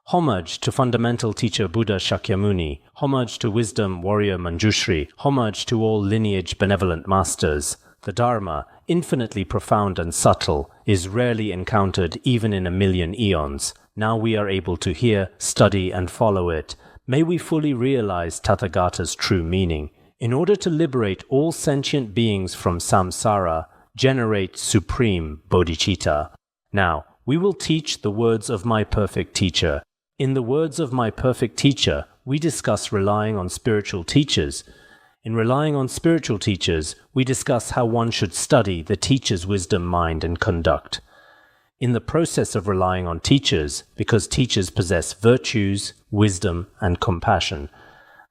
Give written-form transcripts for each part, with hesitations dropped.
Homage to fundamental teacher Buddha Shakyamuni, homage to wisdom warrior Manjushri, homage to all lineage benevolent masters. The Dharma, infinitely profound and subtle, is rarely encountered even in a million eons. Now we are able to hear, study, and follow it. May we fully realize Tathagata's true meaning. In order to liberate all sentient beings from samsara, generate supreme bodhicitta. Now, we will teach the words of my perfect teacher. In the words of my perfect teacher, we discuss relying on spiritual teachers. In relying on spiritual teachers, we discuss how one should study the teacher's wisdom, mind, and conduct. In the process of relying on teachers, because teachers possess virtues, wisdom, and compassion,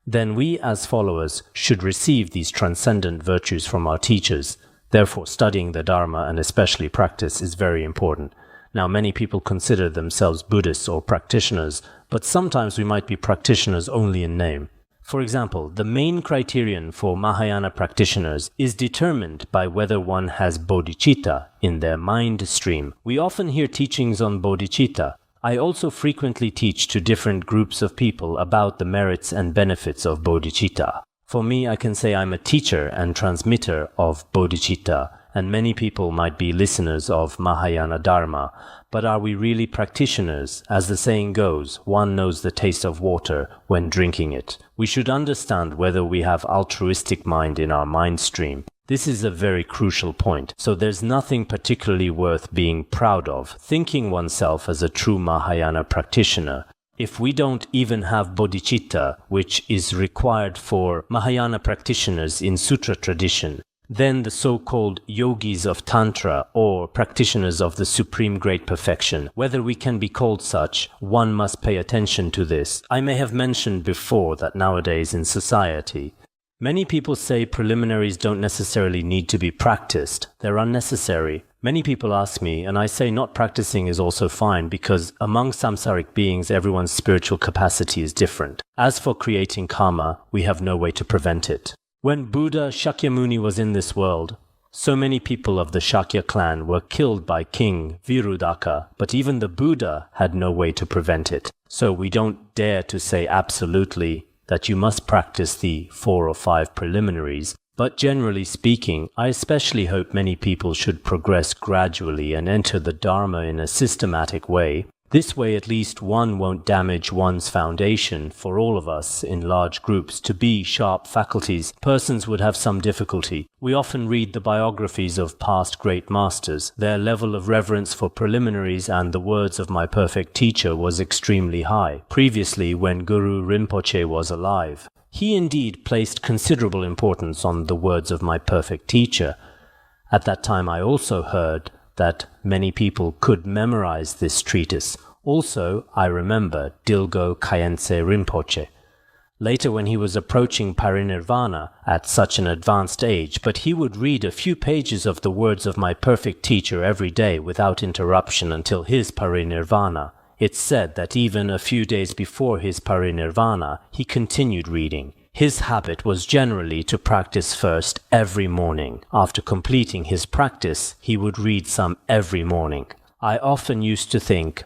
then we as followers should receive these transcendent virtues from our teachers. Therefore, studying the Dharma and especially practice is very important. Now, many people consider themselves Buddhists or practitioners, but sometimes we might be practitioners only in name. For example, the main criterion for Mahayana practitioners is determined by whether one has bodhicitta in their mind stream. We often hear teachings on bodhicitta. I also frequently teach to different groups of people about the merits and benefits of bodhicitta. For me, I can say I'm a teacher and transmitter of bodhicitta, and many people might be listeners of Mahayana Dharma. But are we really practitioners? As the saying goes, one knows the taste of water when drinking it. We should understand whether we have altruistic mind in our mind stream. This is a very crucial point, so there's nothing particularly worth being proud of, thinking oneself as a true Mahayana practitioner. If we don't even have bodhicitta, which is required for Mahayana practitioners in sutra tradition, then the so-called yogis of Tantra or practitioners of the supreme great perfection, whether we can be called such, one must pay attention to this. I may have mentioned before that nowadays in society, many people say preliminaries don't necessarily need to be practiced. They're unnecessary. Many people ask me, and I say not practicing is also fine because among samsaric beings, everyone's spiritual capacity is different. As for creating karma, we have no way to prevent it. When Buddha Shakyamuni was in this world, so many people of the Shakya clan were killed by King Virudaka, but even the Buddha had no way to prevent it. So we don't dare to say absolutely that you must practice the 4 or 5 preliminaries, but generally speaking, I especially hope many people should progress gradually and enter the Dharma in a systematic way. This way at least one won't damage one's foundation. For all of us in large groups to be sharp faculties, persons would have some difficulty. We often read the biographies of past great masters. Their level of reverence for preliminaries and the words of my perfect teacher was extremely high. Previously, when Guru Rinpoche was alive, he indeed placed considerable importance on the words of my perfect teacher. At that time I also heard that many people could memorize this treatise. Also, I remember Dilgo Khyentse Rinpoche. Later, when he was approaching parinirvana at such an advanced age, but he would read a few pages of the words of my perfect teacher every day without interruption until his parinirvana. It's said that even a few days before his parinirvana, he continued reading. His habit was generally to practice first every morning. After completing his practice, he would read some every morning. I often used to think,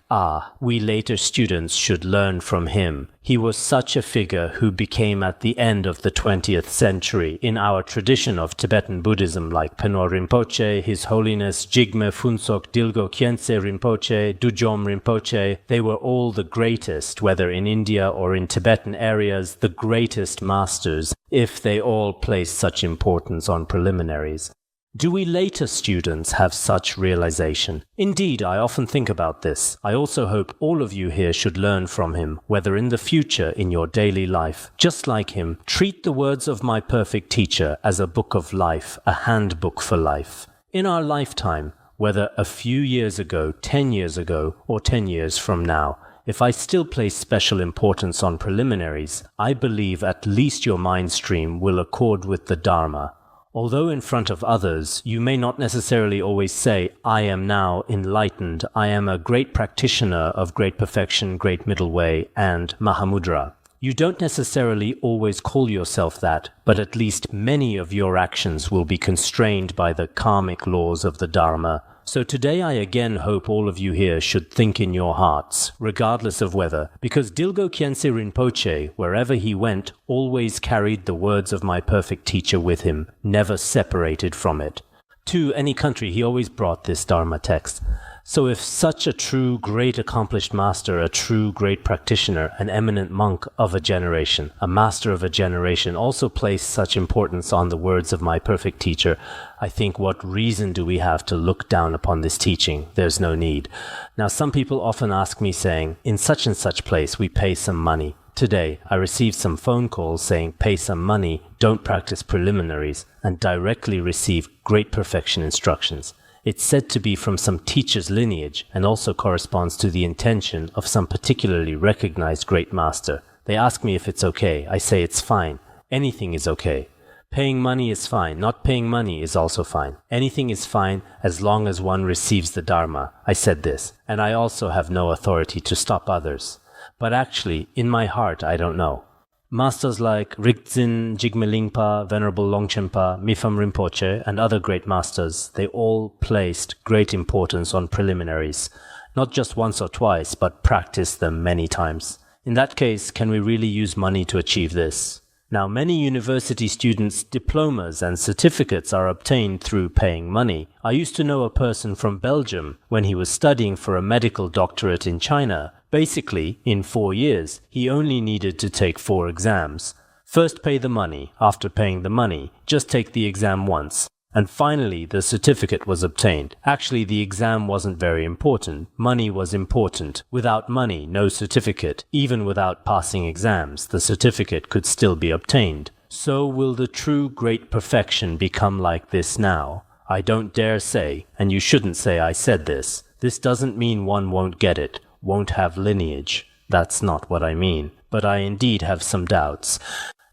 we later students should learn from him. He was such a figure who became at the end of the 20th century in our tradition of Tibetan Buddhism like Penor Rinpoche, His Holiness Jigme Phuntsok Dilgo Khyentse Rinpoche, Dujom Rinpoche. They were all the greatest, whether in India or in Tibetan areas, the greatest masters, if they all placed such importance on preliminaries. Do we later students have such realization? Indeed, I often think about this. I also hope all of you here should learn from him, whether in the future in your daily life. Just like him, treat the words of my perfect teacher as a book of life, a handbook for life. In our lifetime, whether a few years ago, 10 years ago, or 10 years from now, if I still place special importance on preliminaries, I believe at least your mind stream will accord with the Dharma. Although in front of others, you may not necessarily always say, I am now enlightened, I am a great practitioner of great perfection, great middle way, and Mahamudra. You don't necessarily always call yourself that, but at least many of your actions will be constrained by the karmic laws of the Dharma, So today I again hope all of you here should think in your hearts, regardless of whether, because Dilgo Khyentse Rinpoche, wherever he went, always carried the words of my perfect teacher with him, never separated from it. To any country, he always brought this Dharma text. So if such a true great accomplished master, a true great practitioner, an eminent monk of a generation, a master of a generation also placed such importance on the words of my perfect teacher, I think what reason do we have to look down upon this teaching? There's no need. Now some people often ask me saying, in such and such place we pay some money. Today, I received some phone calls saying, pay some money, don't practice preliminaries, and directly receive great perfection instructions. It's said to be from some teacher's lineage and also corresponds to the intention of some particularly recognized great master. They ask me if it's okay. I say it's fine. Anything is okay. Paying money is fine. Not paying money is also fine. Anything is fine as long as one receives the Dharma. I said this, and I also have no authority to stop others. But actually, in my heart, I don't know. Masters like Rigdzin, Jigme Lingpa, Venerable Longchenpa, Mipham Rinpoche, and other great masters, they all placed great importance on preliminaries. Not just once or twice, but practiced them many times. In that case, can we really use money to achieve this? Now, many university students' diplomas and certificates are obtained through paying money. I used to know a person from Belgium when he was studying for a medical doctorate in China. Basically, in 4 years, he only needed to take 4 exams. First pay the money, after paying the money, just take the exam once. And finally, the certificate was obtained. Actually, the exam wasn't very important. Money was important. Without money, no certificate. Even without passing exams, the certificate could still be obtained. So will the true great perfection become like this now? I don't dare say, and you shouldn't say I said this. This doesn't mean one won't get it, won't have lineage. That's not what I mean. But I indeed have some doubts.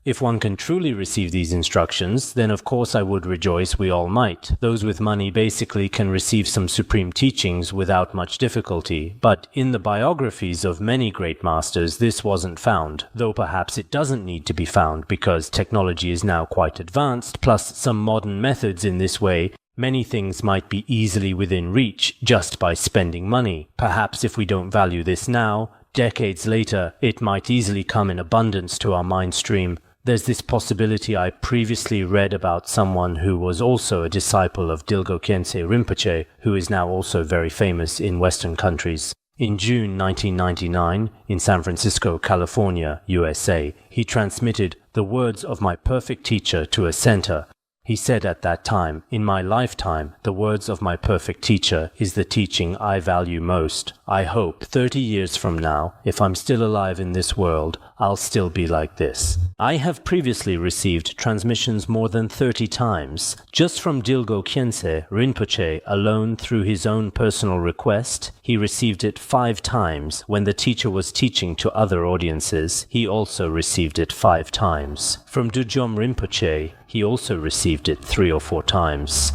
If one can truly receive these instructions, then of course I would rejoice we all might. Those with money basically can receive some supreme teachings without much difficulty. But in the biographies of many great masters, this wasn't found, though perhaps it doesn't need to be found because technology is now quite advanced, plus some modern methods in this way. Many things might be easily within reach just by spending money. Perhaps if we don't value this now, decades later, it might easily come in abundance to our mind stream. There's this possibility I previously read about someone who was also a disciple of Dilgo Khyentse Rinpoche, who is now also very famous in Western countries. In June 1999, in San Francisco, California, USA, he transmitted the words of my perfect teacher to a center. He said at that time, in my lifetime, the words of my perfect teacher is the teaching I value most. I hope 30 years from now, if I'm still alive in this world, I'll still be like this. I have previously received transmissions more than 30 times, just from Dilgo Khyentse Rinpoche alone through his own personal request. He received it 5 times. When the teacher was teaching to other audiences, he also received it 5 times. From Dudjom Rinpoche, he also received it 3 or 4 times.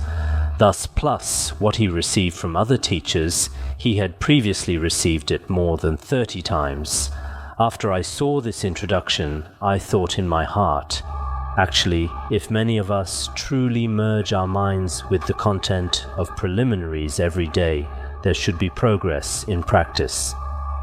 Thus, plus what he received from other teachers, he had previously received it more than 30 times. After I saw this introduction, I thought in my heart, actually, if many of us truly merge our minds with the content of preliminaries every day, there should be progress in practice.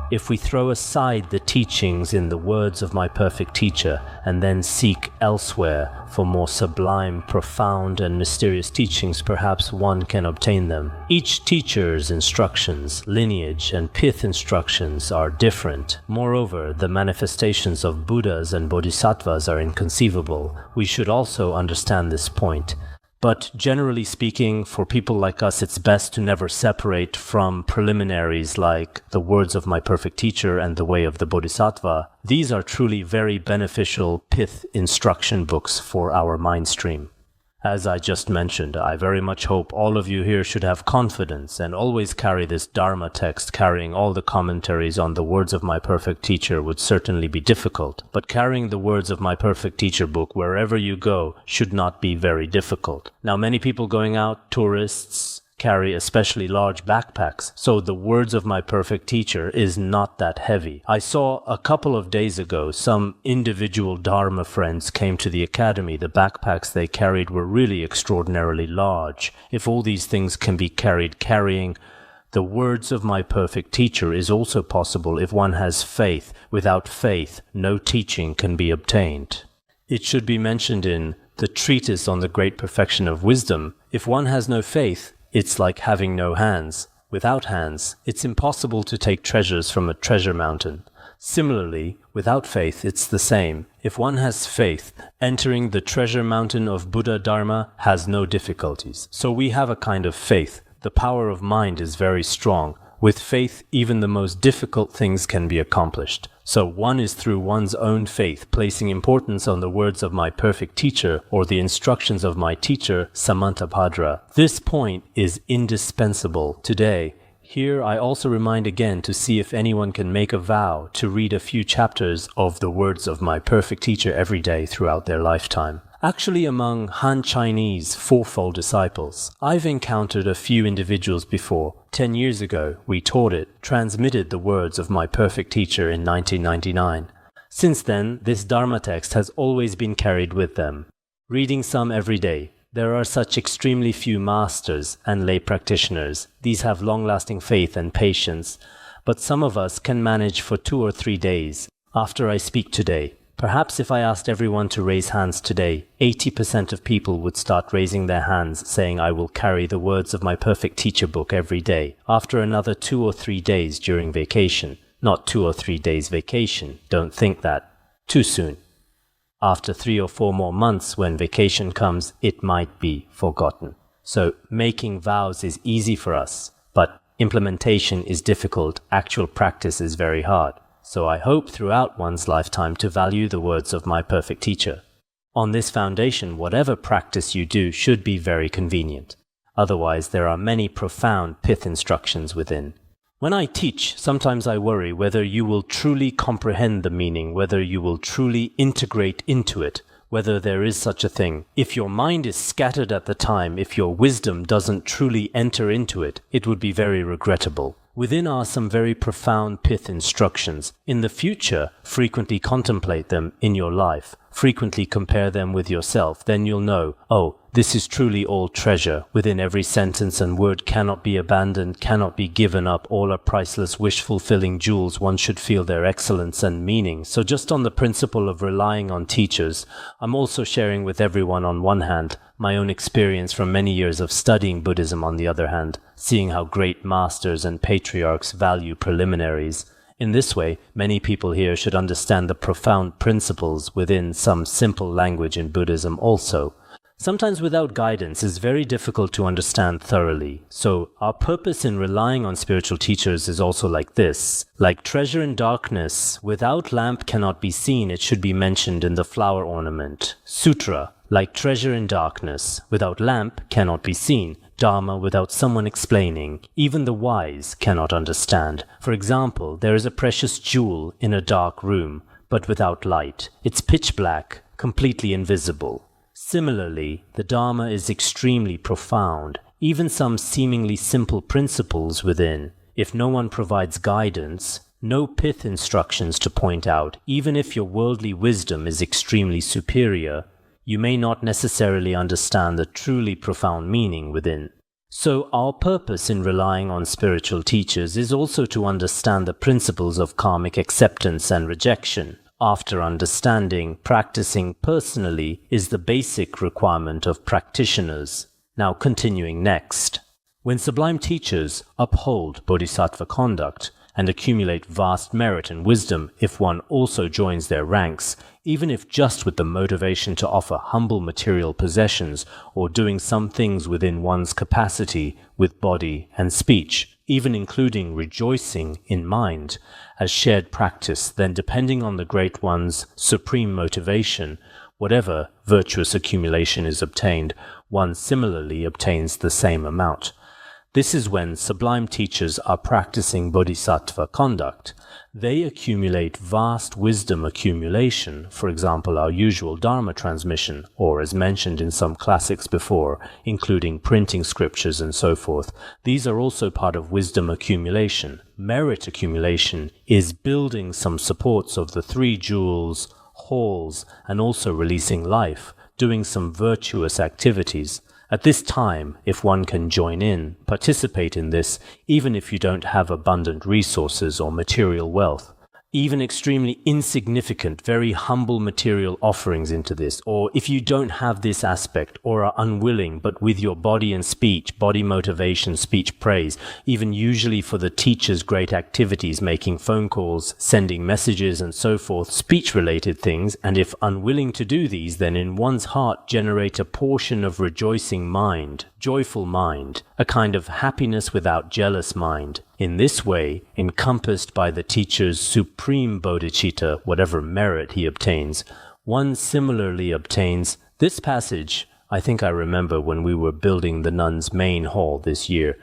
If we throw aside the teachings in the words of my perfect teacher and then seek elsewhere for more sublime, profound, and mysterious teachings, perhaps one can obtain them. Each teacher's instructions, lineage, and pith instructions are different. Moreover, the manifestations of Buddhas and Bodhisattvas are inconceivable. We should also understand this point. But generally speaking, for people like us, it's best to never separate from preliminaries like the words of my perfect teacher and the way of the Bodhisattva. These are truly very beneficial pith instruction books for our mind stream. As I just mentioned, I very much hope all of you here should have confidence and always carry this Dharma text. Carrying all the commentaries on the words of my perfect teacher would certainly be difficult, but carrying the words of my perfect teacher book wherever you go should not be very difficult. Now, many people going out, tourists, carry especially large backpacks, so the words of my perfect teacher is not that heavy. I saw a couple of days ago some individual Dharma friends came to the academy. The backpacks they carried were really extraordinarily large. If all these things can be carrying the words of my perfect teacher is also possible if one has faith. Without faith, no teaching can be obtained. It should be mentioned in the treatise on the great perfection of wisdom, if one has no faith, it's like having no hands. Without hands, it's impossible to take treasures from a treasure mountain. Similarly, without faith, it's the same. If one has faith, entering the treasure mountain of Buddha Dharma has no difficulties. So we have a kind of faith. The power of mind is very strong. With faith, even the most difficult things can be accomplished. So one is through one's own faith, placing importance on the words of my perfect teacher or the instructions of my teacher, Samantabhadra. This point is indispensable today. Here I also remind again to see if anyone can make a vow to read a few chapters of the words of my perfect teacher every day throughout their lifetime. Actually, among Han Chinese fourfold disciples, I've encountered a few individuals before. 10 years ago, we taught it, transmitted the words of my perfect teacher in 1999. Since then, this Dharma text has always been carried with them. Reading some every day. There are such extremely few masters and lay practitioners. These have long-lasting faith and patience. But some of us can manage for 2 or 3 days. After I speak today, perhaps if I asked everyone to raise hands today, 80% of people would start raising their hands saying I will carry the words of my perfect teacher book every day. After another 2 or 3 days during vacation, not 2 or 3 days vacation, don't think that. Too soon. After 3 or 4 more months when vacation comes, it might be forgotten. So making vows is easy for us, but implementation is difficult, actual practice is very hard. So I hope throughout one's lifetime to value the words of my perfect teacher. On this foundation, whatever practice you do should be very convenient. Otherwise, there are many profound pith instructions within. When I teach, sometimes I worry whether you will truly comprehend the meaning, whether you will truly integrate into it, whether there is such a thing. If your mind is scattered at the time, if your wisdom doesn't truly enter into it, it would be very regrettable. Within are some very profound pith instructions. In the future, frequently contemplate them in your life. Frequently compare them with yourself. Then you'll know, oh, this is truly all treasure. Within every sentence and word cannot be abandoned, cannot be given up. All are priceless, wish-fulfilling jewels. One should feel their excellence and meaning. So just on the principle of relying on teachers, I'm also sharing with everyone on one hand, my own experience from many years of studying Buddhism on the other hand, seeing how great masters and patriarchs value preliminaries. In this way, many people here should understand the profound principles within some simple language in Buddhism also. Sometimes without guidance is very difficult to understand thoroughly. So our purpose in relying on spiritual teachers is also like this. Like treasure in darkness, without lamp cannot be seen, it should be mentioned in the flower ornament. Sutra, like treasure in darkness, without lamp cannot be seen. Dharma without someone explaining. Even the wise cannot understand. For example, there is a precious jewel in a dark room, but without light. It's pitch black, completely invisible. Similarly, the Dharma is extremely profound. Even some seemingly simple principles within, if no one provides guidance, no pith instructions to point out, even if your worldly wisdom is extremely superior, you may not necessarily understand the truly profound meaning within. So our purpose in relying on spiritual teachers is also to understand the principles of karmic acceptance and rejection. After understanding, practicing personally is the basic requirement of practitioners. Now continuing next. When sublime teachers uphold bodhisattva conduct and accumulate vast merit and wisdom if one also joins their ranks, even if just with the motivation to offer humble material possessions or doing some things within one's capacity with body and speech, even including rejoicing in mind as shared practice, then depending on the Great One's supreme motivation, whatever virtuous accumulation is obtained, one similarly obtains the same amount. This is when sublime teachers are practicing bodhisattva conduct. They accumulate vast wisdom accumulation, for example our usual Dharma transmission, or as mentioned in some classics before, including printing scriptures and so forth. These are also part of wisdom accumulation. Merit accumulation is building some supports of the three jewels, halls, and also releasing life, doing some virtuous activities. At this time, if one can join in, participate in this, even if you don't have abundant resources or material wealth, even extremely insignificant, very humble material offerings into this, or if you don't have this aspect or are unwilling, but with your body and speech, body motivation, speech praise, even usually for the teacher's great activities, making phone calls, sending messages and so forth, speech-related things, and if unwilling to do these, then in one's heart generate a portion of rejoicing mind, joyful mind, a kind of happiness without jealous mind. In this way, encompassed by the teacher's supreme bodhicitta, whatever merit he obtains, one similarly obtains this passage. I think I remember when we were building the nuns' main hall this year.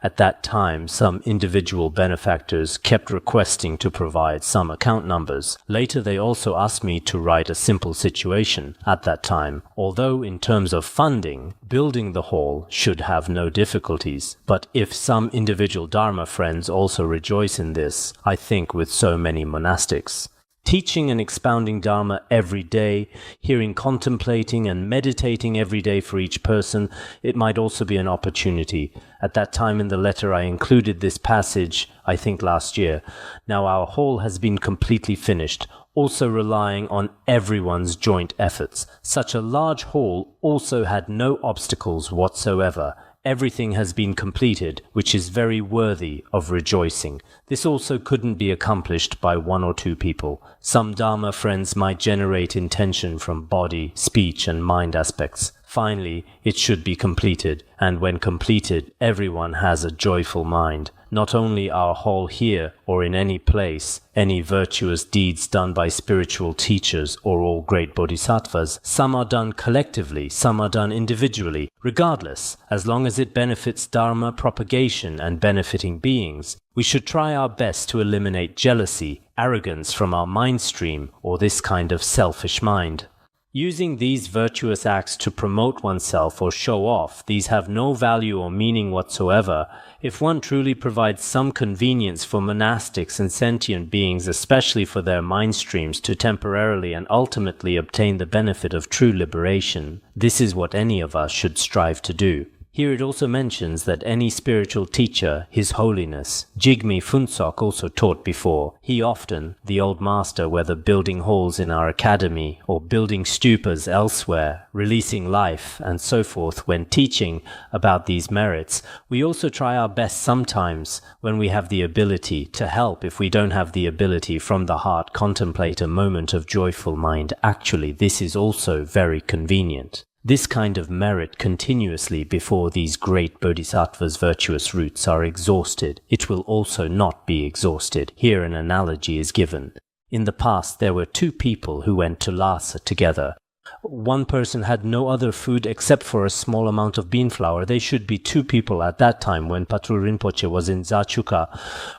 At that time, some individual benefactors kept requesting to provide some account numbers. Later, they also asked me to write a simple situation at that time, although in terms of funding, building the hall should have no difficulties. But if some individual Dharma friends also rejoice in this, I think with so many monastics, teaching and expounding Dharma every day, hearing, contemplating and meditating every day for each person, it might also be an opportunity. At that time in the letter I included this passage, I think last year. Now our hall has been completely finished, also relying on everyone's joint efforts. Such a large hall also had no obstacles whatsoever. Everything has been completed, which is very worthy of rejoicing. This also couldn't be accomplished by one or two people. Some Dharma friends might generate intention from body, speech, and mind aspects. Finally, it should be completed, and when completed, everyone has a joyful mind. Not only our hall here or in any place, any virtuous deeds done by spiritual teachers or all great bodhisattvas, some are done collectively, some are done individually. Regardless, as long as it benefits Dharma propagation and benefiting beings, we should try our best to eliminate jealousy, arrogance from our mind stream, or this kind of selfish mind. Using these virtuous acts to promote oneself or show off, these have no value or meaning whatsoever. If one truly provides some convenience for monastics and sentient beings, especially for their mind streams, to temporarily and ultimately obtain the benefit of true liberation, this is what any of us should strive to do. Here it also mentions that any spiritual teacher, His Holiness, Jigme Phuntsok, also taught before. He often, the old master, whether building halls in our academy or building stupas elsewhere, releasing life and so forth, when teaching about these merits, we also try our best sometimes when we have the ability to help. If we don't have the ability from the heart, contemplate a moment of joyful mind. Actually, this is also very convenient. This kind of merit continuously before these great bodhisattvas' virtuous roots are exhausted. It will also not be exhausted. Here an analogy is given. In the past there were two people who went to Lhasa together. One person had no other food except for a small amount of bean flour. They should be two people at that time when Patrul Rinpoche was in Zachuka.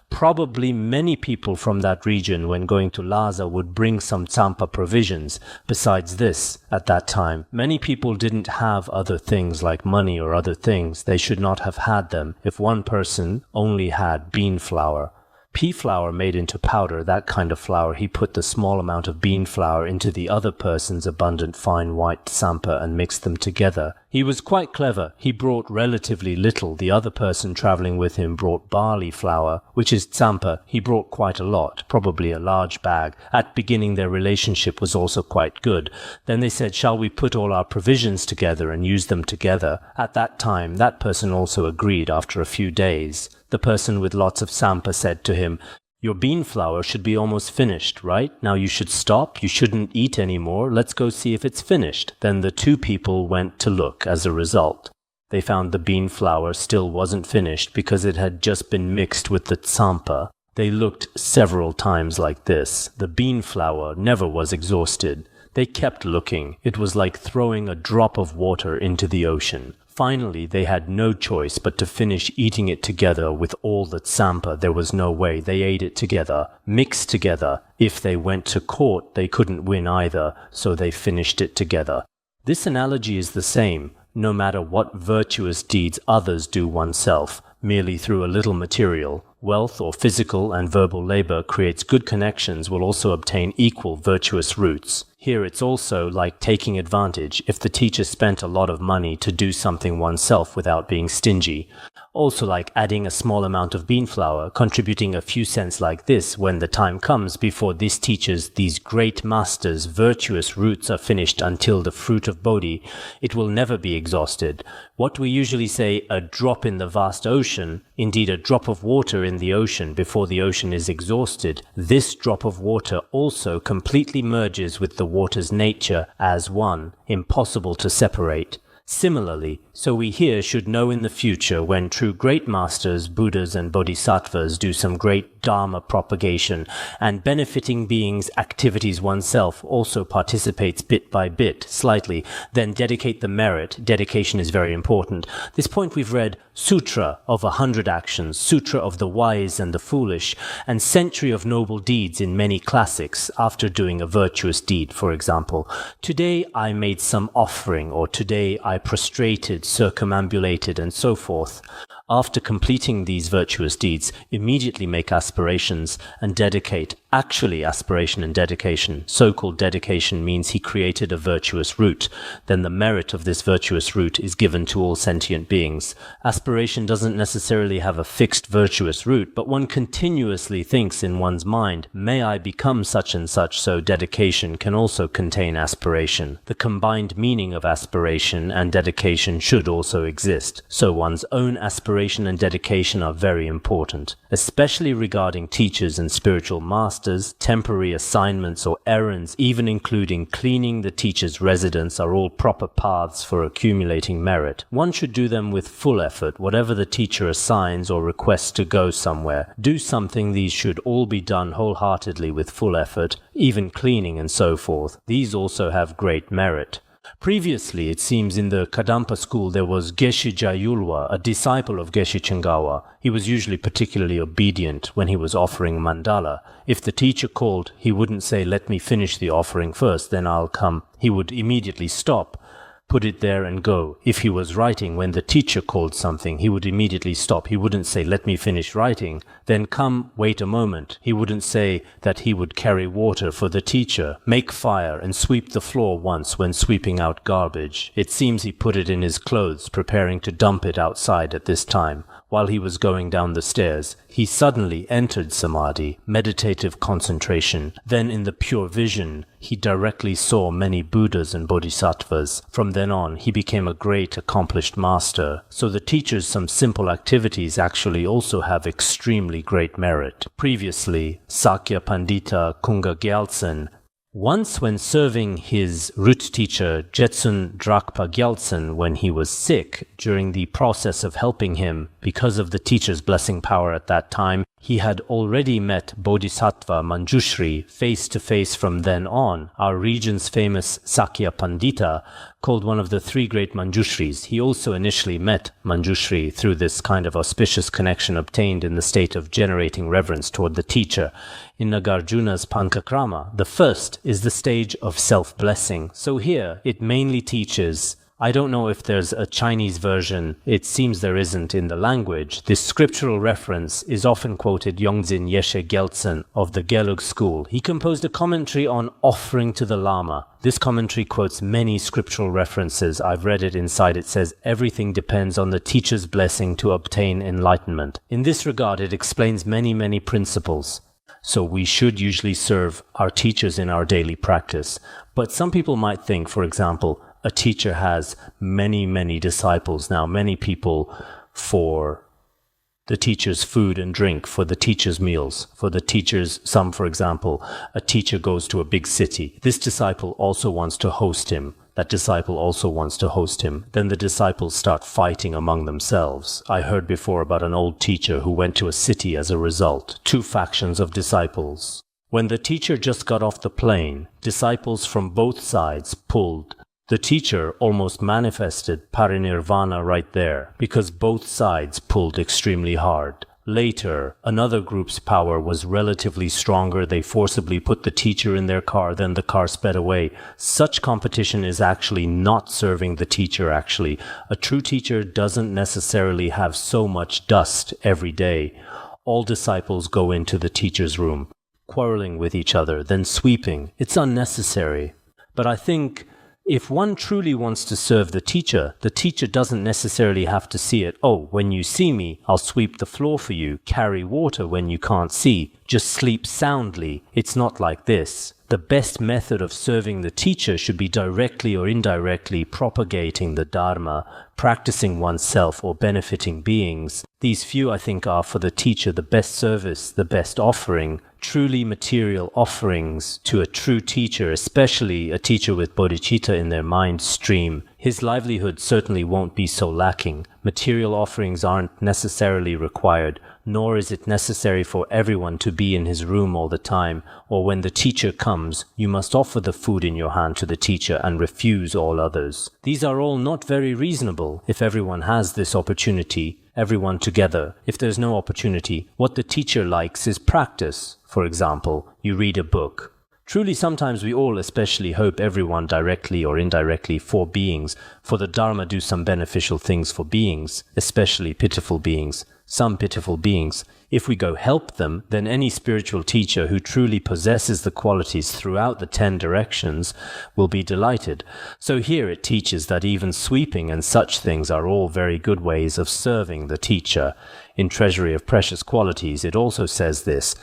Probably many people from that region when going to Lhasa would bring some tsampa provisions. Besides this, at that time, many people didn't have other things like money or other things. They should not have had them if one person only had bean flour. Pea flour made into powder, that kind of flour, he put the small amount of bean flour into the other person's abundant fine white tsampa and mixed them together. He was quite clever. He brought relatively little. The other person traveling with him brought barley flour, which is tsampa. He brought quite a lot, probably a large bag. At beginning their relationship was also quite good. Then they said, shall we put all our provisions together and use them together? At that time, that person also agreed after a few days. The person with lots of tsampa said to him, your bean flour should be almost finished, right? Now you should stop. You shouldn't eat anymore. Let's go see if it's finished. Then the two people went to look. As a result, they found the bean flour still wasn't finished because it had just been mixed with the tsampa. They looked several times like this. The bean flour never was exhausted. They kept looking. It was like throwing a drop of water into the ocean. Finally, they had no choice but to finish eating it together with all that sampa. There was no way. They ate it together, mixed together. If they went to court, they couldn't win either, so they finished it together. This analogy is the same, no matter what virtuous deeds others do oneself, merely through a little material. Wealth or physical and verbal labor creates good connections will also obtain equal virtuous roots. Here it's also like taking advantage if the teacher spent a lot of money to do something oneself without being stingy. Also like adding a small amount of bean flour, contributing a few cents like this when the time comes before this teacher's, these great masters' virtuous roots are finished until the fruit of Bodhi, it will never be exhausted. What we usually say, a drop in the vast ocean, indeed a drop of water in the ocean before the ocean is exhausted, this drop of water also completely merges with the water's nature as one, impossible to separate. Similarly, so we here should know in the future when true great masters, Buddhas and Bodhisattvas do some great Dharma propagation and benefiting beings' activities oneself also participates bit by bit, slightly, then dedicate the merit. Dedication is very important. This point we've read Sutra of 100 Actions, Sutra of the Wise and the Foolish, and Century of Noble Deeds in many classics after doing a virtuous deed, for example. Today I made some offering, or today I prostrated, circumambulated, and so forth. After completing these virtuous deeds, immediately make aspirations and dedicate. Actually, aspiration and dedication, so-called dedication, means he created a virtuous root. Then the merit of this virtuous root is given to all sentient beings. Aspiration doesn't necessarily have a fixed virtuous root, but one continuously thinks in one's mind, may I become such and such, so dedication can also contain aspiration. The combined meaning of aspiration and dedication should also exist, so one's own aspiration and dedication are very important, especially regarding teachers and spiritual masters. Temporary assignments or errands, even including cleaning the teacher's residence, are all proper paths for accumulating merit. One should do them with full effort. Whatever the teacher assigns or requests to go somewhere, do something. These should all be done wholeheartedly with full effort, even cleaning and so forth. These also have great merit. Previously, it seems in the Kadampa school there was Geshe Jayulwa, a disciple of Geshe Chengawa. He was usually particularly obedient when he was offering mandala. If the teacher called, he wouldn't say, let me finish the offering first, then I'll come. He would immediately stop, put it there and go. If he was writing, when the teacher called something, he would immediately stop. He wouldn't say, let me finish writing, then come, wait a moment. He wouldn't say that he would carry water for the teacher, make fire and sweep the floor once when sweeping out garbage. It seems he put it in his clothes, preparing to dump it outside at this time. While he was going down the stairs, he suddenly entered samadhi, meditative concentration. Then in the pure vision, he directly saw many Buddhas and Bodhisattvas. From then on, he became a great accomplished master. So the teacher's some simple activities actually also have extremely great merit. Previously, Sakya Pandita Kunga Gyaltsen, once when serving his root teacher Jetsun Drakpa Gyaltsen when he was sick, during the process of helping him, because of the teacher's blessing power at that time, he had already met Bodhisattva Manjushri face to face. From then on, our region's famous Sakya Pandita, called one of the three great Manjushris. He also initially met Manjushri through this kind of auspicious connection obtained in the state of generating reverence toward the teacher. In Nagarjuna's Panchakrama, the first is the stage of self-blessing. So here, it mainly teaches, I don't know if there's a Chinese version, it seems there isn't in the language. This scriptural reference is often quoted Yongzin Yeshe Gyaltsen of the Gelug school. He composed a commentary on offering to the Lama. This commentary quotes many scriptural references. I've read it inside. It says everything depends on the teacher's blessing to obtain enlightenment. In this regard, it explains many principles. So we should usually serve our teachers in our daily practice. But some people might think, for example, a teacher has many disciples now, many people for the teacher's food and drink, for the teacher's meals, for the teacher's, some, for example, a teacher goes to a big city. This disciple also wants to host him. That disciple also wants to host him. Then the disciples start fighting among themselves. I heard before about an old teacher who went to a city as a result. Two factions of disciples. When the teacher just got off the plane, disciples from both sides pulled The teacher almost manifested parinirvana right there, because both sides pulled extremely hard. Later, another group's power was relatively stronger. They forcibly put the teacher in their car, then the car sped away. Such competition is actually not serving the teacher, actually. A true teacher doesn't necessarily have so much dust every day. All disciples go into the teacher's room, quarreling with each other, then sweeping. It's unnecessary. But I think if one truly wants to serve the teacher doesn't necessarily have to see it. Oh, when you see me, I'll sweep the floor for you, carry water when you can't see, just sleep soundly. It's not like this. The best method of serving the teacher should be directly or indirectly propagating the Dharma, practicing oneself or benefiting beings. These few, I think, are for the teacher the best service, the best offering. Truly material offerings to a true teacher, especially a teacher with bodhicitta in their mind stream, his livelihood certainly won't be so lacking. Material offerings aren't necessarily required, nor is it necessary for everyone to be in his room all the time, or when the teacher comes, you must offer the food in your hand to the teacher and refuse all others. These are all not very reasonable if everyone has this opportunity, everyone together. If there's no opportunity, what the teacher likes is practice. For example, you read a book. Truly, sometimes we all especially hope everyone directly or indirectly for beings, for the Dharma do some beneficial things for beings, especially pitiful beings. Some pitiful beings. If we go help them, then any spiritual teacher who truly possesses the qualities throughout the 10 directions will be delighted. So here it teaches that even sweeping and such things are all very good ways of serving the teacher. In Treasury of Precious Qualities it also says this: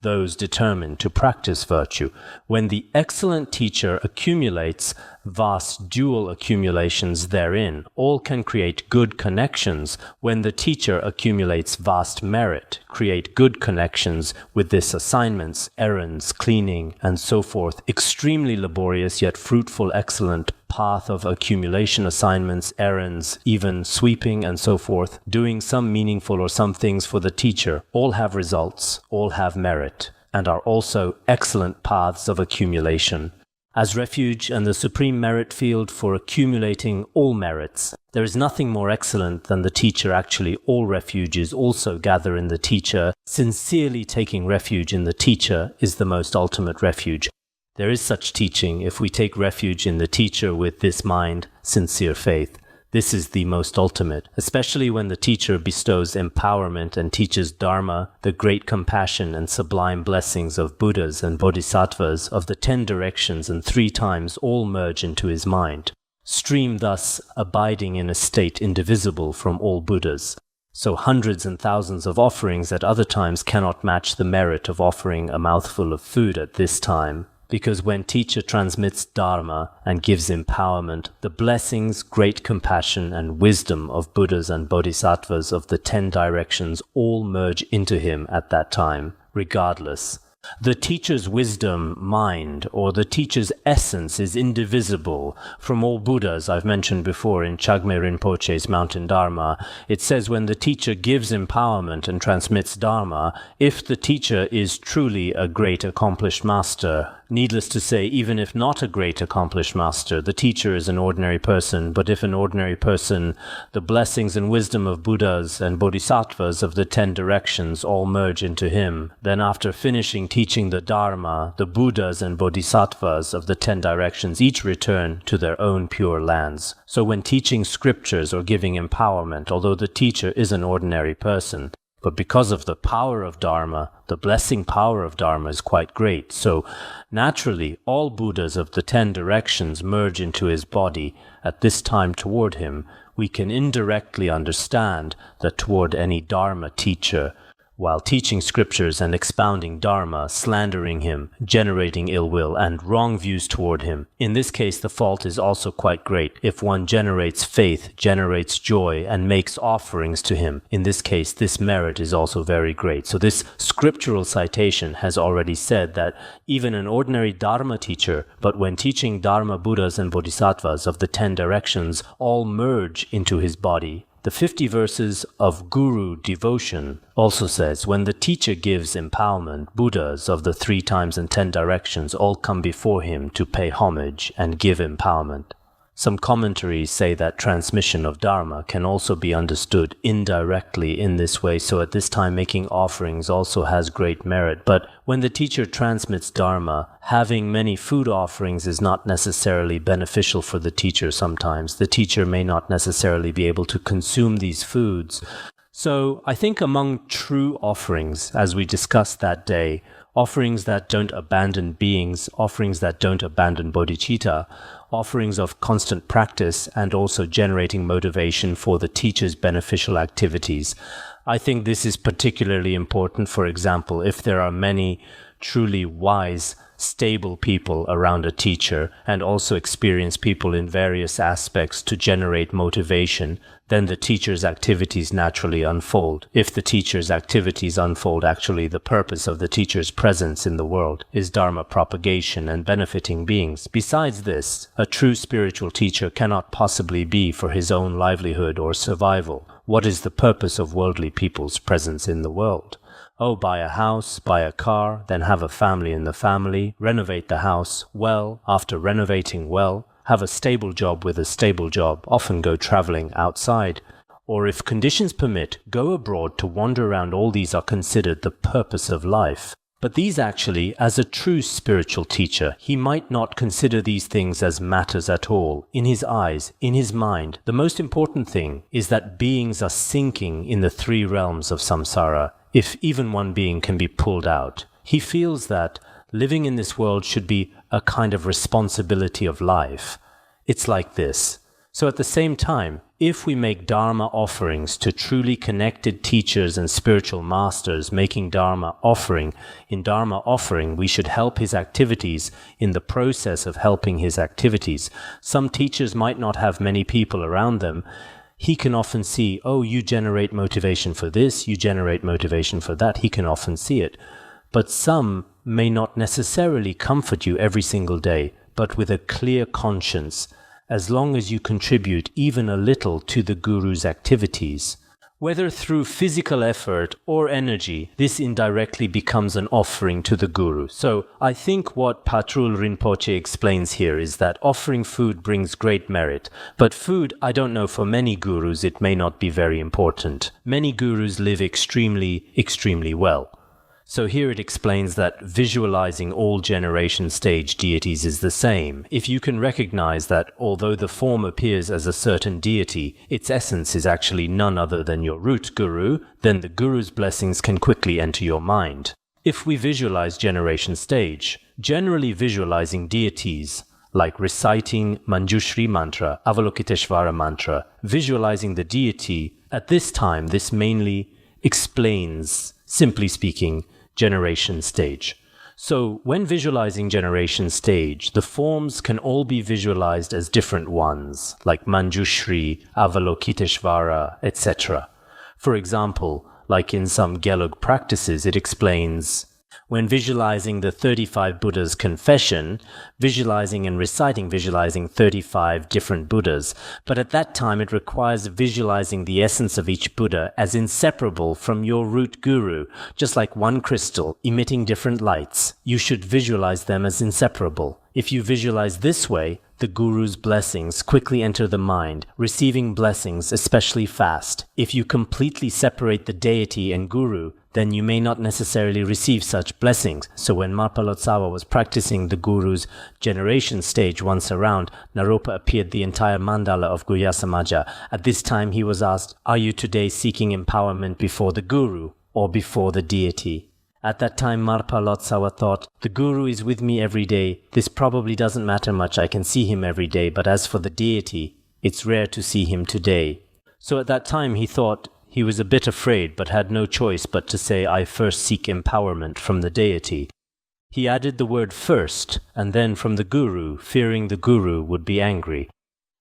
those determined to practice virtue. When the excellent teacher accumulates vast dual accumulations therein, all can create good connections. When the teacher accumulates vast merit, create good connections with this assignments, errands, cleaning, and so forth. Extremely laborious yet fruitful, excellent path of accumulation, assignments, errands, even sweeping and so forth, doing some meaningful or some things for the teacher, all have results, all have merit, and are also excellent paths of accumulation. As refuge and the supreme merit field for accumulating all merits, there is nothing more excellent than the teacher. Actually, all refuges also gather in the teacher. Sincerely taking refuge in the teacher is the most ultimate refuge. There is such teaching if we take refuge in the teacher with this mind, sincere faith. This is the most ultimate, especially when the teacher bestows empowerment and teaches Dharma, the great compassion and sublime blessings of Buddhas and Bodhisattvas of the 10 directions, and 3 times all merge into his mind. Stream thus abiding in a state indivisible from all Buddhas. So hundreds and thousands of offerings at other times cannot match the merit of offering a mouthful of food at this time. Because when teacher transmits Dharma and gives empowerment, the blessings, great compassion and wisdom of Buddhas and Bodhisattvas of the 10 directions all merge into him at that time, regardless. The teacher's wisdom, mind, or the teacher's essence is indivisible from all Buddhas. I've mentioned before in Chagme Rinpoche's Mountain Dharma, it says when the teacher gives empowerment and transmits Dharma, if the teacher is truly a great accomplished master, needless to say, even if not a great accomplished master, the teacher is an ordinary person, but if an ordinary person, the blessings and wisdom of Buddhas and Bodhisattvas of the 10 directions all merge into him. Then after finishing teaching the Dharma, the Buddhas and Bodhisattvas of the 10 directions each return to their own pure lands. So when teaching scriptures or giving empowerment, although the teacher is an ordinary person, but because of the power of Dharma, the blessing power of Dharma is quite great. So naturally, all Buddhas of the 10 directions merge into his body at this time toward him. We can indirectly understand that toward any Dharma teacher, while teaching scriptures and expounding Dharma, slandering him, generating ill will and wrong views toward him. In this case, the fault is also quite great. If one generates faith, generates joy, and makes offerings to him, in this case, this merit is also very great. So this scriptural citation has already said that even an ordinary Dharma teacher, but when teaching Dharma, Buddhas and Bodhisattvas of the 10 directions, all merge into his body. The 50 verses of Guru devotion also says, when the teacher gives empowerment, Buddhas of the 3 times and 10 directions all come before him to pay homage and give empowerment. Some commentaries say that transmission of Dharma can also be understood indirectly in this way, so at this time making offerings also has great merit. But when the teacher transmits Dharma, having many food offerings is not necessarily beneficial for the teacher sometimes. The teacher may not necessarily be able to consume these foods. So I think among true offerings, as we discussed that day, offerings that don't abandon beings, offerings that don't abandon bodhicitta, offerings of constant practice, and also generating motivation for the teacher's beneficial activities. I think this is particularly important, for example, if there are many truly wise, stable people around a teacher and also experienced people in various aspects to generate motivation, then the teacher's activities naturally unfold. If the teacher's activities unfold, actually the purpose of the teacher's presence in the world is Dharma propagation and benefiting beings. Besides this, a true spiritual teacher cannot possibly be for his own livelihood or survival. What is the purpose of worldly people's presence in the world? Oh, buy a house, buy a car, then have a family in the family, renovate the house well, after renovating well, have a stable job with a stable job, often go traveling outside. Or if conditions permit, go abroad to wander around. All these are considered the purpose of life. But these actually, as a true spiritual teacher, he might not consider these things as matters at all. In his eyes, in his mind, the most important thing is that beings are sinking in the three realms of samsara, if even one being can be pulled out. He feels that living in this world should be a kind of responsibility of life. It's like this. So at the same time, if we make Dharma offerings to truly connected teachers and spiritual masters making Dharma offering, in Dharma offering we should help his activities in the process of helping his activities. Some teachers might not have many people around them. He can often see, oh, you generate motivation for this, you generate motivation for that. He can often see it. But some may not necessarily comfort you every single day, but with a clear conscience, as long as you contribute even a little to the Guru's activities. Whether through physical effort or energy, this indirectly becomes an offering to the Guru. So I think what Patrul Rinpoche explains here is that offering food brings great merit. But food, I don't know, for many Gurus it may not be very important. Many Gurus live extremely well. So here it explains that visualizing all generation stage deities is the same. If you can recognize that although the form appears as a certain deity, its essence is actually none other than your root guru, then the guru's blessings can quickly enter your mind. If we visualize generation stage, generally visualizing deities, like reciting Manjushri mantra, Avalokiteshvara mantra, visualizing the deity, at this time this mainly explains, simply speaking, generation stage. So when visualizing generation stage, the forms can all be visualized as different ones, like Manjushri, Avalokiteshvara, etc. For example, like in some Gelug practices, it explains, when visualizing the 35 Buddhas' confession, visualizing 35 different Buddhas, but at that time it requires visualizing the essence of each Buddha as inseparable from your root guru, just like one crystal emitting different lights. You should visualize them as inseparable. If you visualize this way, the Guru's blessings quickly enter the mind, receiving blessings especially fast. If you completely separate the deity and Guru, then you may not necessarily receive such blessings. So when Marpa Lotsawa was practicing the Guru's generation stage once around, Naropa appeared the entire mandala of Guhya Samaja. At this time he was asked, are you today seeking empowerment before the Guru or before the deity? At that time Marpa Lotsawa thought, the Guru is with me every day. This probably doesn't matter much. I can see him every day. But as for the deity, it's rare to see him today. So at that time he thought, he was a bit afraid, but had no choice but to say, I first seek empowerment from the deity. He added the word first, and then from the Guru, fearing the Guru would be angry.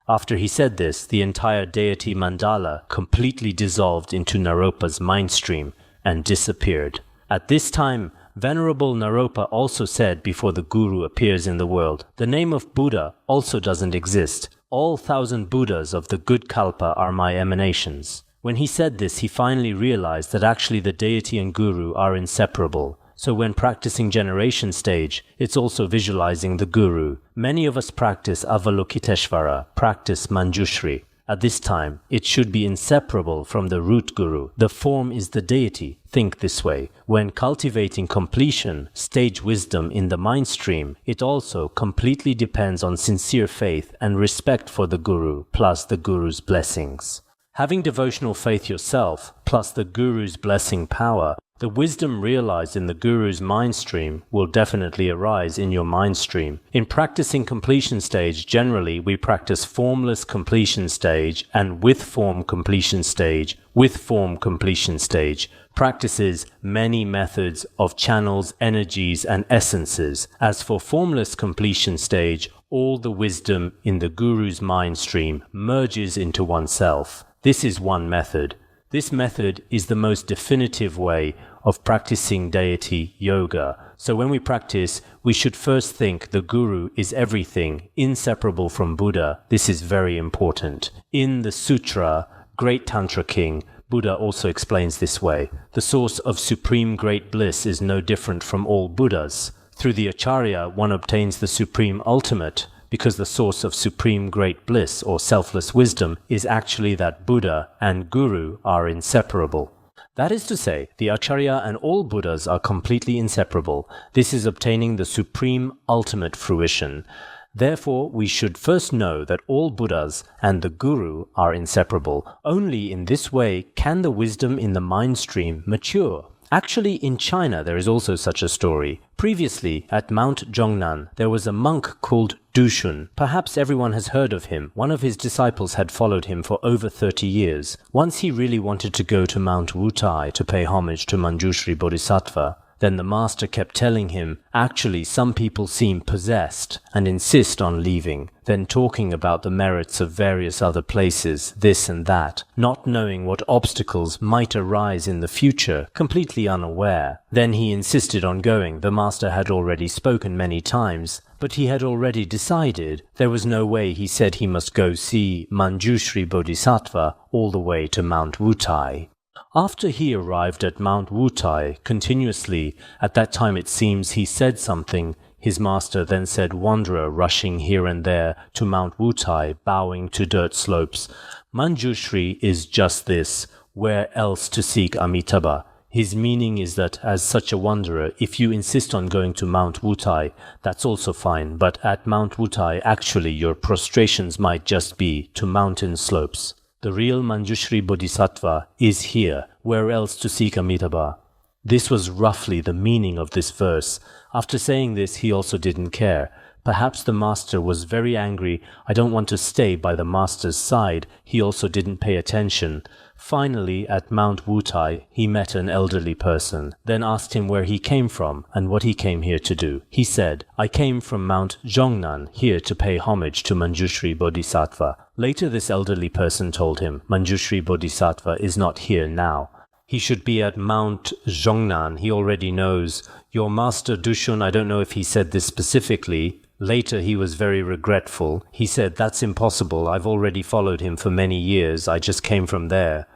After he said this, the entire deity mandala completely dissolved into Naropa's mind stream and disappeared. At this time, Venerable Naropa also said before the Guru appears in the world, the name of Buddha also doesn't exist. All 1,000 Buddhas of the good Kalpa are my emanations. When he said this, he finally realized that actually the deity and Guru are inseparable. So when practicing generation stage, it's also visualizing the Guru. Many of us practice Avalokiteshvara, practice Manjushri. At this time, it should be inseparable from the root Guru. The form is the deity. Think this way. When cultivating completion, stage wisdom in the mind stream, it also completely depends on sincere faith and respect for the Guru, plus the Guru's blessings. Having devotional faith yourself, plus the Guru's blessing power, the wisdom realized in the Guru's mind stream will definitely arise in your mind stream. In practicing completion stage, generally we practice formless completion stage and with form completion stage, with form completion stage. Practices many methods of channels, energies, and essences. As for formless completion stage, all the wisdom in the Guru's mind stream merges into oneself. This is one method. This method is the most definitive way of practicing deity yoga. So when we practice, we should first think the Guru is everything, inseparable from Buddha. This is very important. In the Sutra, Great Tantra King, Buddha also explains this way. The source of supreme great bliss is no different from all Buddhas. Through the Acharya, one obtains the supreme ultimate, because the source of supreme great bliss or selfless wisdom is actually that Buddha and Guru are inseparable. That is to say, the Acharya and all Buddhas are completely inseparable. This is obtaining the supreme ultimate fruition. Therefore, we should first know that all Buddhas and the Guru are inseparable. Only in this way can the wisdom in the mind stream mature. Actually, in China, there is also such a story. Previously, at Mount Zhongnan, there was a monk called Dushun. Perhaps everyone has heard of him. One of his disciples had followed him for over 30 years. Once he really wanted to go to Mount Wutai to pay homage to Manjushri Bodhisattva. Then the master kept telling him, actually some people seem possessed and insist on leaving, then talking about the merits of various other places, this and that, not knowing what obstacles might arise in the future, completely unaware. Then he insisted on going. The master had already spoken many times, but he had already decided. There was no way. He said he must go see Manjushri Bodhisattva all the way to Mount Wutai. After he arrived at Mount Wutai continuously, at that time it seems he said something. His master then said, wanderer rushing here and there to Mount Wutai, bowing to dirt slopes, Manjushri is just this, where else to seek Amitabha? His meaning is that as such a wanderer, if you insist on going to Mount Wutai, that's also fine, but at Mount Wutai actually your prostrations might just be to mountain slopes. The real Manjushri Bodhisattva is here, where else to seek Amitabha? This was roughly the meaning of this verse. After saying this, he also didn't care. Perhaps the master was very angry. I don't want to stay by the master's side. He also didn't pay attention. Finally, at Mount Wutai, he met an elderly person, then asked him where he came from and what he came here to do. He said, I came from Mount Zhongnan, here to pay homage to Manjushri Bodhisattva. Later this elderly person told him, Manjushri Bodhisattva is not here now. He should be at Mount Zhongnan. He already knows. Your master Dushun, I don't know if he said this specifically. Later he was very regretful. He said, that's impossible. I've already followed him for many years. I just came from there.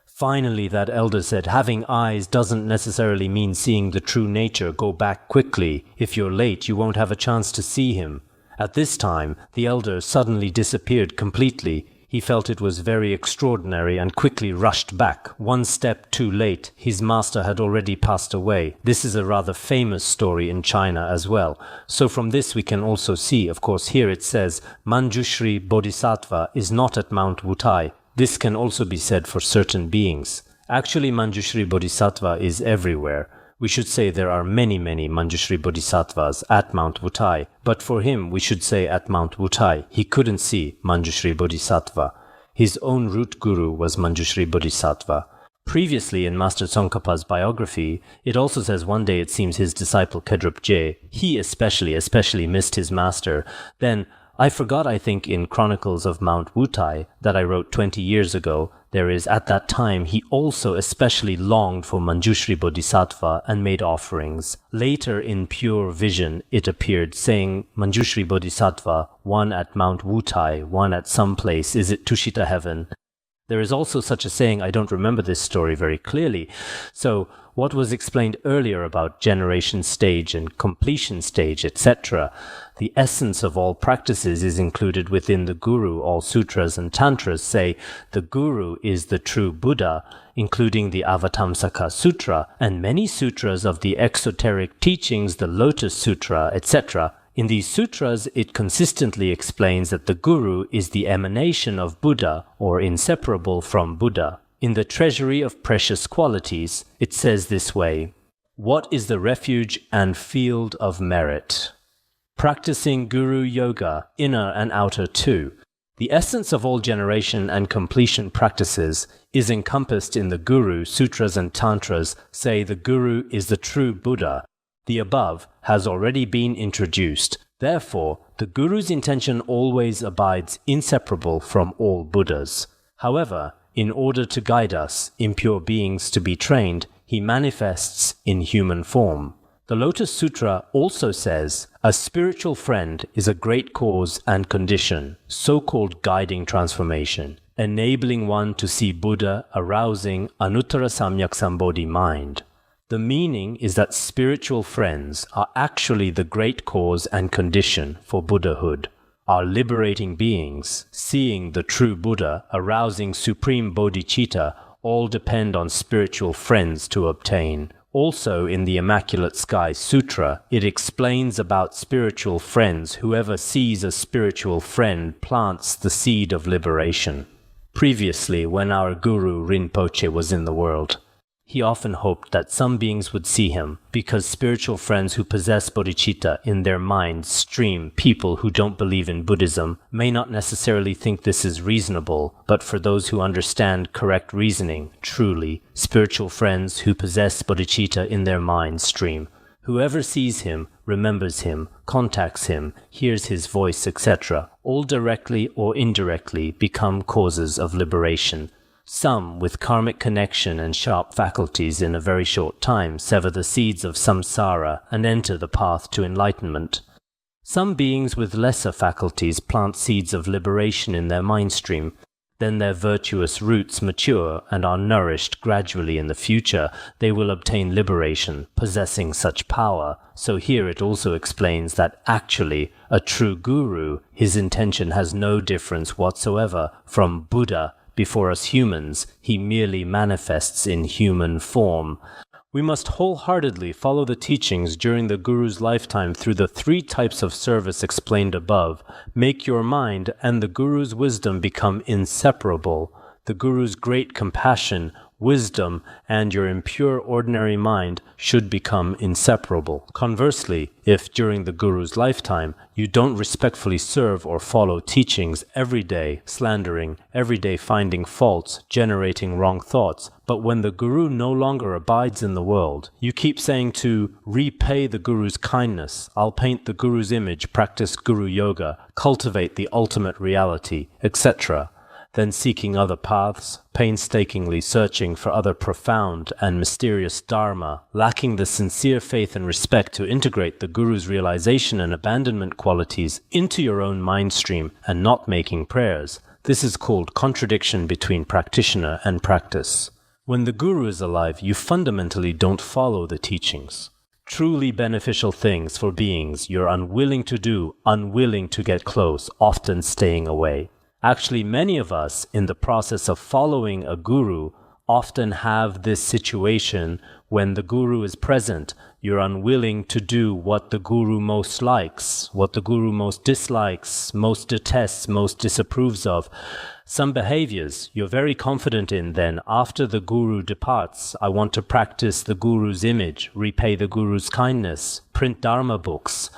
Finally that elder said, having eyes doesn't necessarily mean seeing the true nature. Go back quickly. If you're late, you won't have a chance to see him. At this time, the elder suddenly disappeared completely. He felt it was very extraordinary and quickly rushed back. One step too late, his master had already passed away. This is a rather famous story in China as well. So from this we can also see, of course here it says, Manjushri Bodhisattva is not at Mount Wutai. This can also be said for certain beings. Actually Manjushri Bodhisattva is everywhere. We should say there are many Manjushri Bodhisattvas at Mount Wutai, but for him we should say at Mount Wutai. He couldn't see Manjushri Bodhisattva. His own root guru was Manjushri Bodhisattva. Previously in Master Tsongkhapa's biography, it also says one day it seems his disciple Kedrupje, he especially missed his master. Then I forgot, I think, in Chronicles of Mount Wutai that I wrote 20 years ago, there is, at that time, he also especially longed for Manjushri Bodhisattva and made offerings. Later, in Pure Vision, it appeared, saying, Manjushri Bodhisattva, one at Mount Wutai, one at some place, is it Tushita heaven? There is also such a saying, I don't remember this story very clearly. So what was explained earlier about generation stage and completion stage, etc., the essence of all practices is included within the Guru. All sutras and tantras say the Guru is the true Buddha, including the Avatamsaka Sutra, and many sutras of the exoteric teachings, the Lotus Sutra, etc. In these sutras, it consistently explains that the Guru is the emanation of Buddha, or inseparable from Buddha. In the Treasury of Precious Qualities, it says this way, "What is the refuge and field of merit? Practicing Guru Yoga, inner and outer too. The essence of all generation and completion practices is encompassed in the Guru. Sutras and Tantras say the Guru is the true Buddha. The above has already been introduced. Therefore, the Guru's intention always abides inseparable from all Buddhas. However, in order to guide us, impure beings, to be trained, he manifests in human form." The Lotus Sutra also says, "A spiritual friend is a great cause and condition, so-called guiding transformation, enabling one to see Buddha, arousing Anuttara Samyak Sambodhi mind." The meaning is that spiritual friends are actually the great cause and condition for Buddhahood, are liberating beings, seeing the true Buddha, arousing supreme bodhicitta, all depend on spiritual friends to obtain. Also in the Immaculate Sky Sutra, it explains about spiritual friends. Whoever sees a spiritual friend plants the seed of liberation. Previously, when our Guru Rinpoche was in the world, he often hoped that some beings would see him, because spiritual friends who possess bodhicitta in their mind stream. People who don't believe in Buddhism may not necessarily think this is reasonable, but for those who understand correct reasoning, truly, spiritual friends who possess bodhicitta in their mind stream. Whoever sees him, remembers him, contacts him, hears his voice, etc., all directly or indirectly become causes of liberation. Some, with karmic connection and sharp faculties, in a very short time sever the seeds of samsara and enter the path to enlightenment. Some beings with lesser faculties plant seeds of liberation in their mind stream. Then their virtuous roots mature and are nourished. Gradually in the future they will obtain liberation, possessing such power. So here it also explains that actually a true guru, his intention has no difference whatsoever from Buddha. Before us humans, he merely manifests in human form. We must wholeheartedly follow the teachings during the Guru's lifetime through the 3 types of service explained above. Make your mind and the Guru's wisdom become inseparable. The Guru's great compassion, wisdom, and your impure ordinary mind should become inseparable. Conversely, if during the Guru's lifetime you don't respectfully serve or follow teachings every day, slandering, every day finding faults, generating wrong thoughts, but when the Guru no longer abides in the world, you keep saying to repay the Guru's kindness, I'll paint the Guru's image, practice Guru Yoga, cultivate the ultimate reality, etc., then seeking other paths, painstakingly searching for other profound and mysterious Dharma, lacking the sincere faith and respect to integrate the Guru's realization and abandonment qualities into your own mind stream and not making prayers. This is called contradiction between practitioner and practice. When the Guru is alive, you fundamentally don't follow the teachings. Truly beneficial things for beings you're unwilling to do, unwilling to get close, often staying away. Actually, many of us, in the process of following a guru, often have this situation when the guru is present. You're unwilling to do what the guru most likes, what the guru most dislikes, most detests, most disapproves of. Some behaviors you're very confident in. Then, after the guru departs, I want to practice the guru's image, repay the guru's kindness, print Dharma books.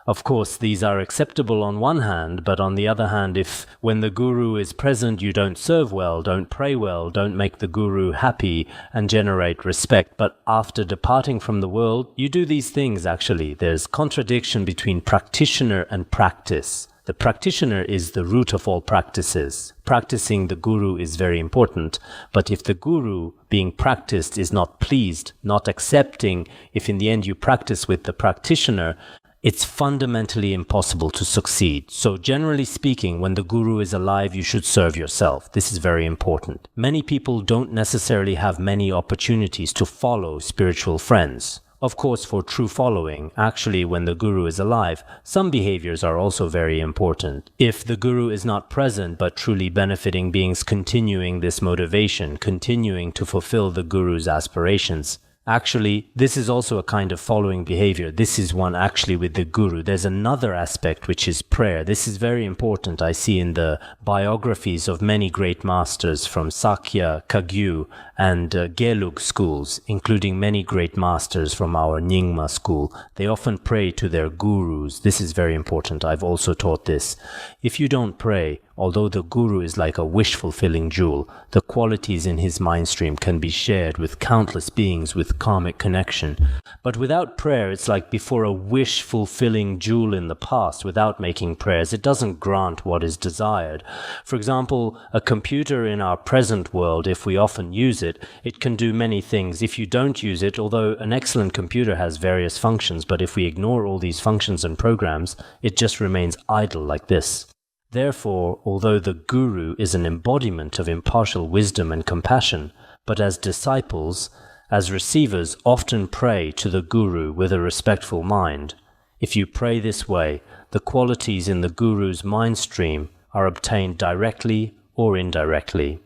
Of course, these are acceptable on one hand, but on the other hand, if when the Guru is present you don't serve well, don't pray well, don't make the Guru happy and generate respect, but after departing from the world, you do these things actually. There's contradiction between practitioner and practice. The practitioner is the root of all practices. Practicing the Guru is very important, but if the Guru being practiced is not pleased, not accepting, if in the end you practice with the practitioner, it's fundamentally impossible to succeed. So generally speaking, when the guru is alive, you should serve yourself. This is very important. Many people don't necessarily have many opportunities to follow spiritual friends. Of course, for true following, actually when the guru is alive, some behaviors are also very important. If the guru is not present but truly benefiting beings continuing this motivation, continuing to fulfill the guru's aspirations, actually, this is also a kind of following behavior. This is one actually with the guru. There's another aspect which is prayer. This is very important. I see in the biographies of many great masters from Sakya, Kagyu, and Gelug schools, including many great masters from our Nyingma school. They often pray to their gurus. This is very important. I've also taught this. If you don't pray, although the guru is like a wish-fulfilling jewel, the qualities in his mind stream can be shared with countless beings with karmic connection. But without prayer, it's like before a wish-fulfilling jewel in the past. Without making prayers, it doesn't grant what is desired. For example, a computer in our present world, if we often use it, it can do many things. If you don't use it, although an excellent computer has various functions, but if we ignore all these functions and programs, it just remains idle like this. Therefore, although the guru is an embodiment of impartial wisdom and compassion, but as disciples, as receivers, often pray to the guru with a respectful mind. If you pray this way, the qualities in the guru's mind stream are obtained directly or indirectly.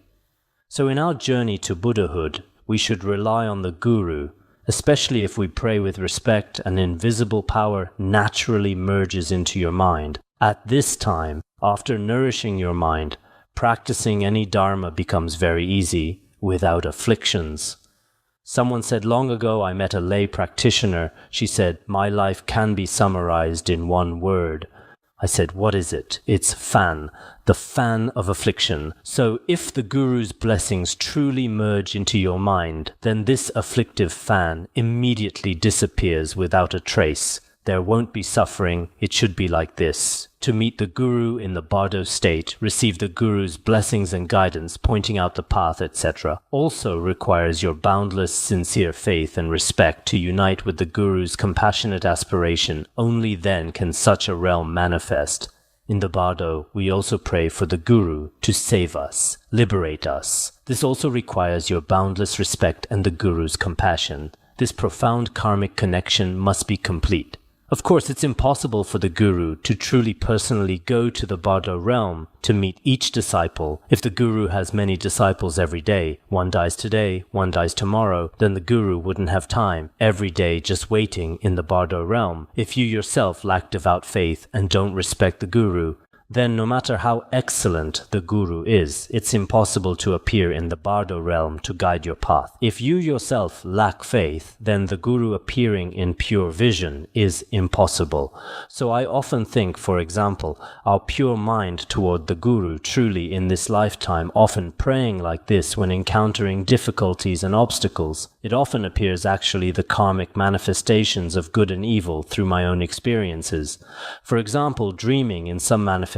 So in our journey to Buddhahood, we should rely on the guru, especially if we pray with respect. An invisible power naturally merges into your mind. At this time, after nourishing your mind, practicing any dharma becomes very easy, without afflictions. Someone said long ago, I met a lay practitioner. She said, my life can be summarized in one word. I said, what is it? It's fan, the fan of affliction. So if the guru's blessings truly merge into your mind, then this afflictive fan immediately disappears without a trace. There won't be suffering. It should be like this. To meet the guru in the bardo state, receive the guru's blessings and guidance, pointing out the path, etc., also requires your boundless, sincere faith and respect to unite with the guru's compassionate aspiration. Only then can such a realm manifest. In the bardo, we also pray for the guru to save us, liberate us. This also requires your boundless respect and the guru's compassion. This profound karmic connection must be complete. Of course, it's impossible for the guru to truly personally go to the bardo realm to meet each disciple. If the guru has many disciples every day, one dies today, one dies tomorrow, then the guru wouldn't have time every day just waiting in the bardo realm. If you yourself lack devout faith and don't respect the guru, then no matter how excellent the guru is, it's impossible to appear in the bardo realm to guide your path. If you yourself lack faith, then the guru appearing in pure vision is impossible. So I often think, for example, our pure mind toward the guru truly in this lifetime, often praying like this when encountering difficulties and obstacles, it often appears actually the karmic manifestations of good and evil through my own experiences. For example, dreaming in some manifestations,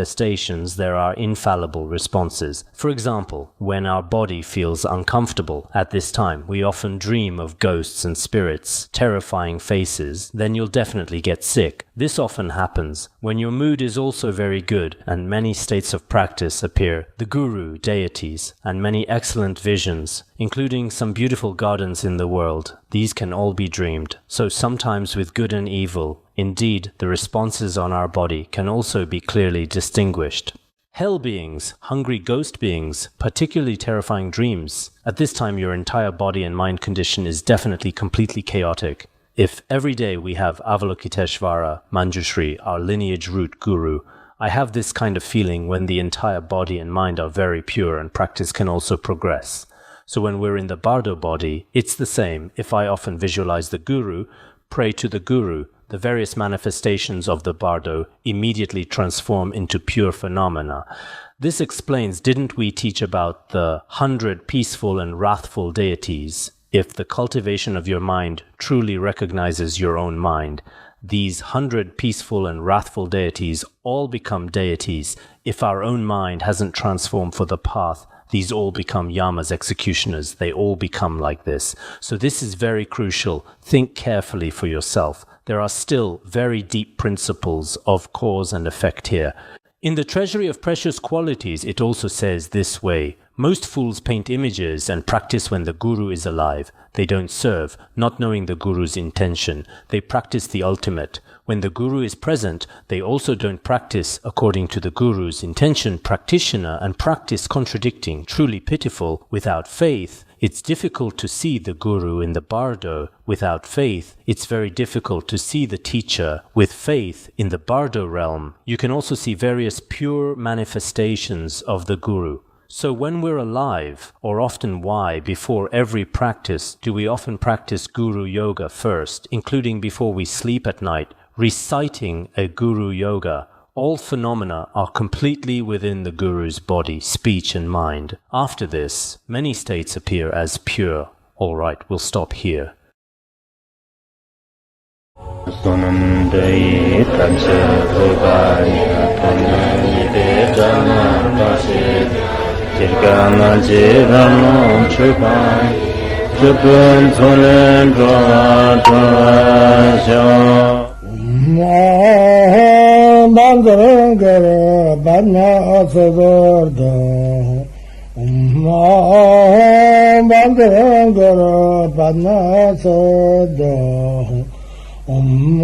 there are infallible responses. For example, when our body feels uncomfortable at this time, we often dream of ghosts and spirits, terrifying faces, then you'll definitely get sick. This often happens when your mood is also very good and many states of practice appear, the guru, deities, and many excellent visions, including some beautiful gardens in the world. These can all be dreamed. So sometimes with good and evil, indeed, the responses on our body can also be clearly distinguished. Hell beings, hungry ghost beings, particularly terrifying dreams. At this time, your entire body and mind condition is definitely completely chaotic. If every day we have Avalokiteshvara, Manjushri, our lineage root guru, I have this kind of feeling when the entire body and mind are very pure and practice can also progress. So when we're in the bardo body, it's the same. If I often visualize the guru, pray to the guru, the various manifestations of the bardo immediately transform into pure phenomena. This explains, didn't we teach about the 100 peaceful and wrathful deities? If the cultivation of your mind truly recognizes your own mind, these 100 peaceful and wrathful deities all become deities. If our own mind hasn't transformed for the path, these all become yamas, executioners. They all become like this. So this is very crucial. Think carefully for yourself. There are still very deep principles of cause and effect here. In the Treasury of Precious Qualities, it also says this way: most fools paint images and practice when the guru is alive. They don't serve, not knowing the guru's intention. They practice the ultimate. When the guru is present, they also don't practice according to the guru's intention. Practitioner and practice contradicting, truly pitiful. Without faith, it's difficult to see the guru in the bardo. Without faith, it's very difficult to see the teacher. With faith, in the bardo realm, you can also see various pure manifestations of the guru. So when we're alive, or often why, before every practice, do we often practice Guru Yoga first, including before we sleep at night, reciting a Guru Yoga? All phenomena are completely within the Guru's body, speech and mind. After this, many states appear as pure. All right, we'll stop here. Om